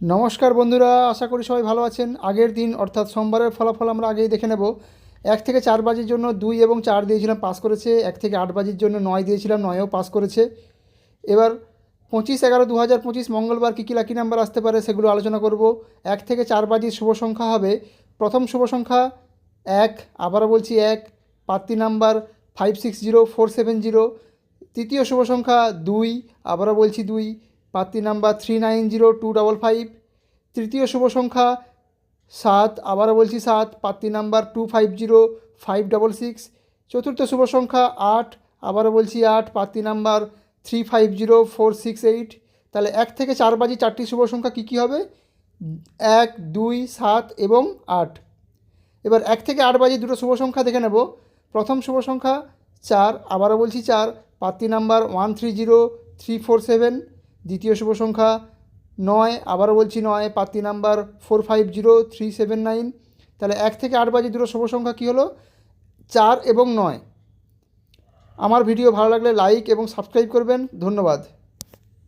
নমস্কার বন্ধুরা, আশা করি সবাই ভালো আছেন। আগের দিন অর্থাৎ সোমবারের ফলাফল আমরা আগেই দেখে নেব। 1 থেকে 4 বাজির জন্য 2 এবং 4 দিয়েছিলাম, পাস করেছে। 1 থেকে 8 বাজির জন্য 9 দিয়েছিলাম, 9ও পাস করেছে। এবার 25/11/2025 মঙ্গলবার কী কী লাকি নাম্বার আসতে পারে সেগুলো আলোচনা করব। 1 থেকে 4 বাজির শুভ সংখ্যা হবে, প্রথম শুভ সংখ্যা 1, আবারও বলছি 1, পাত্তি নাম্বার 560470। তৃতীয় শুভ সংখ্যা 2, আবারও বলছি 2, পাত্তি নাম্বার 390255। তৃতীয় শুভ সংখ্যা 7, আবারও বলছি 7, পাত্তি নাম্বার 250566। চতুর্থ শুভ সংখ্যা 8, আবারও বলছি 8, পাত্তি নাম্বার 350468। তাহলে 1 থেকে 4 বাজি 4টি শুভ সংখ্যা কী কী হবে? 1, 2, 7 এবং 8। এবার 1 থেকে 8 বাজি দুটো শুভ সংখ্যা দেখে নেব। প্রথম শুভ সংখ্যা 4, আবারও বলছি 4, পাত্তি নাম্বার 130347। দ্বিতীয় শুভ সংখ্যা 9, আবারও বলছি 9, পাত্তি নাম্বার 450379। তাহলে 1 থেকে 8 বাজি দুটো শুভ সংখ্যা কী হলো? 4 এবং 9। আমার ভিডিও ভালো লাগলে লাইক এবং সাবস্ক্রাইব করবেন। ধন্যবাদ।